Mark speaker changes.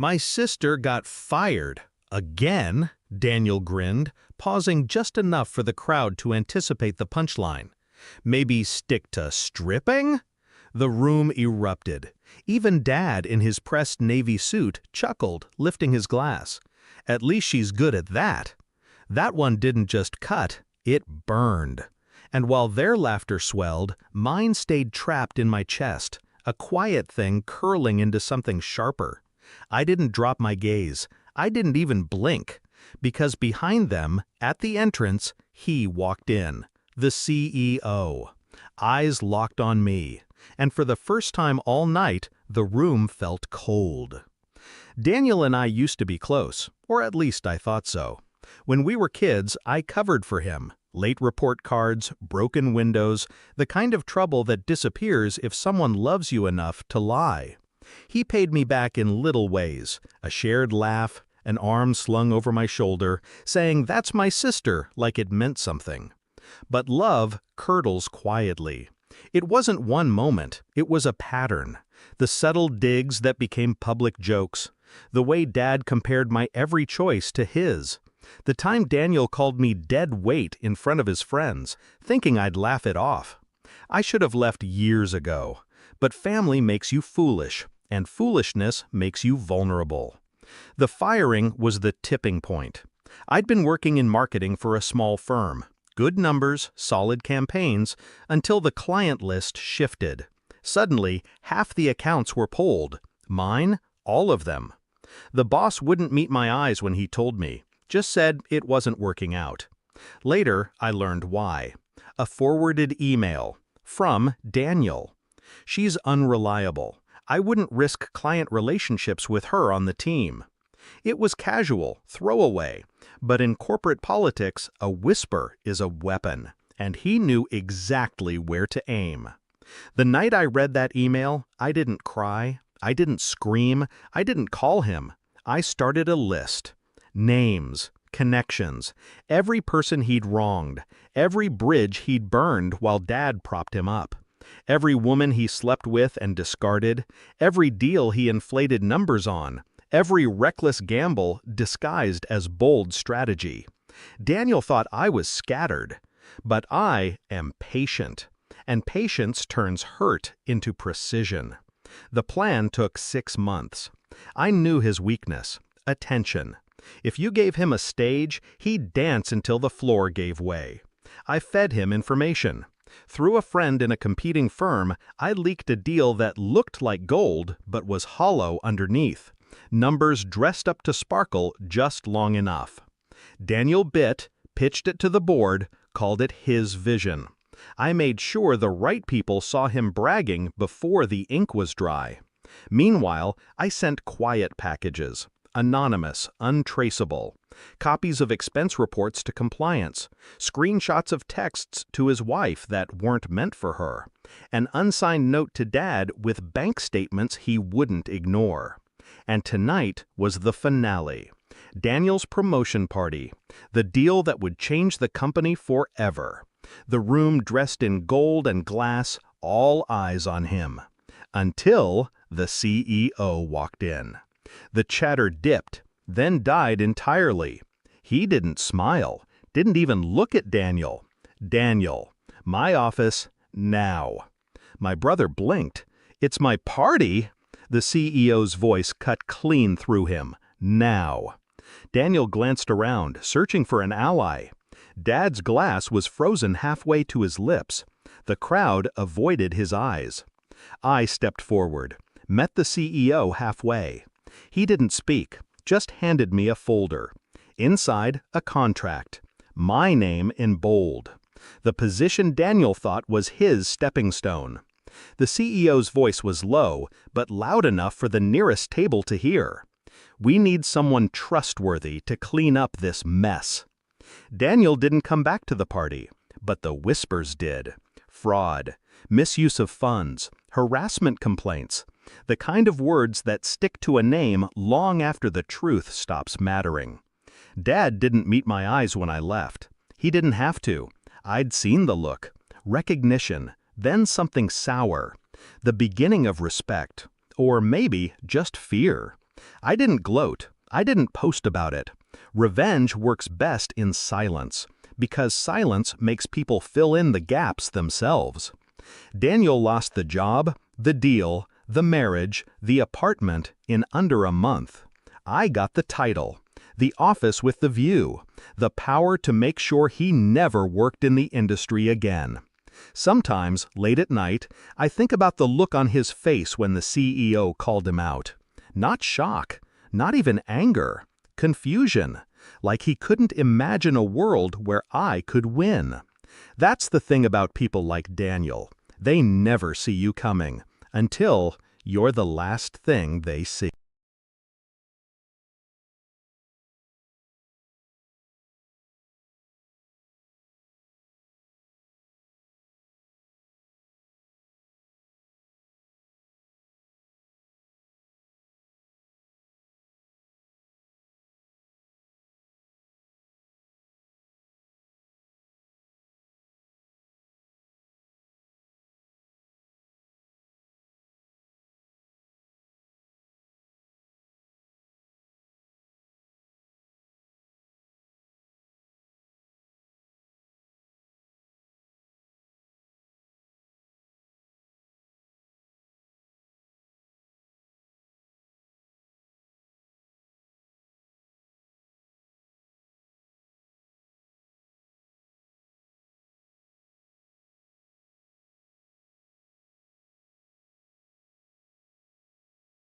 Speaker 1: My sister got fired. Again? Daniel grinned, pausing just enough for the crowd to anticipate the punchline. Maybe stick to stripping? The room erupted. Even Dad, in his pressed navy suit, chuckled, lifting his glass. At least she's good at that. That one didn't just cut, it burned. And while their laughter swelled, mine stayed trapped in my chest, a quiet thing curling into something sharper. I didn't drop my gaze. I didn't even blink. Because behind them, at the entrance, he walked in. The CEO. Eyes locked on me. And for the first time all night, the room felt cold. Daniel and I used to be close, or at least I thought so. When we were kids, I covered for him. Late report cards, broken windows, the kind of trouble that disappears if someone loves you enough to lie. He paid me back in little ways, a shared laugh, an arm slung over my shoulder, saying that's my sister like it meant something. But love curdles quietly. It wasn't one moment, it was a pattern. The subtle digs that became public jokes. The way Dad compared my every choice to his. The time Daniel called me dead weight in front of his friends, thinking I'd laugh it off. I should have left years ago. But family makes you foolish, and foolishness makes you vulnerable. The firing was the tipping point. I'd been working in marketing for a small firm. Good numbers, solid campaigns, until the client list shifted. Suddenly, half the accounts were pulled. Mine, all of them. The boss wouldn't meet my eyes when he told me, just said it wasn't working out. Later, I learned why. A forwarded email. From Daniel. She's unreliable. I wouldn't risk client relationships with her on the team. It was casual, throwaway, but in corporate politics, a whisper is a weapon, and he knew exactly where to aim. The night I read that email, I didn't cry, I didn't scream, I didn't call him. I started a list. Names, connections, every person he'd wronged, every bridge he'd burned while Dad propped him up. Every woman he slept with and discarded, every deal he inflated numbers on, every reckless gamble disguised as bold strategy. Daniel thought I was scattered, but I am patient, and patience turns hurt into precision. The plan took 6 months. I knew his weakness, attention. If you gave him a stage, he'd dance until the floor gave way. I fed him information. Through a friend in a competing firm, I leaked a deal that looked like gold but was hollow underneath. Numbers dressed up to sparkle just long enough. Daniel bit, pitched it to the board, called it his vision. I made sure the right people saw him bragging before the ink was dry. Meanwhile, I sent quiet packages. Anonymous, untraceable. Copies of expense reports to compliance. Screenshots of texts to his wife that weren't meant for her. An unsigned note to Dad with bank statements he wouldn't ignore. And tonight was the finale. Daniel's promotion party. The deal that would change the company forever. The room dressed in gold and glass, all eyes on him. Until the CEO walked in. The chatter dipped, then died entirely. He didn't smile, didn't even look at Daniel. Daniel, my office, now. My brother blinked. It's my party? The CEO's voice cut clean through him. Now. Daniel glanced around, searching for an ally. Dad's glass was frozen halfway to his lips. The crowd avoided his eyes. I stepped forward, met the CEO halfway. He didn't speak, just handed me a folder. Inside, a contract. My name in bold. The position Daniel thought was his stepping stone. The CEO's voice was low, but loud enough for the nearest table to hear. We need someone trustworthy to clean up this mess. Daniel didn't come back to the party, but the whispers did. Fraud, misuse of funds, harassment complaints. The kind of words that stick to a name long after the truth stops mattering. Dad didn't meet my eyes when I left. He didn't have to. I'd seen the look. Recognition, then something sour. The beginning of respect. Or maybe just fear. I didn't gloat. I didn't post about it. Revenge works best in silence, because silence makes people fill in the gaps themselves. Daniel lost the job, the deal, the marriage, the apartment in under a month. I got the title, the office with the view, the power to make sure he never worked in the industry again. Sometimes, late at night, I think about the look on his face when the CEO called him out. Not shock, not even anger, confusion, like he couldn't imagine a world where I could win. That's the thing about people like Daniel. They never see you coming, until you're the last thing they see.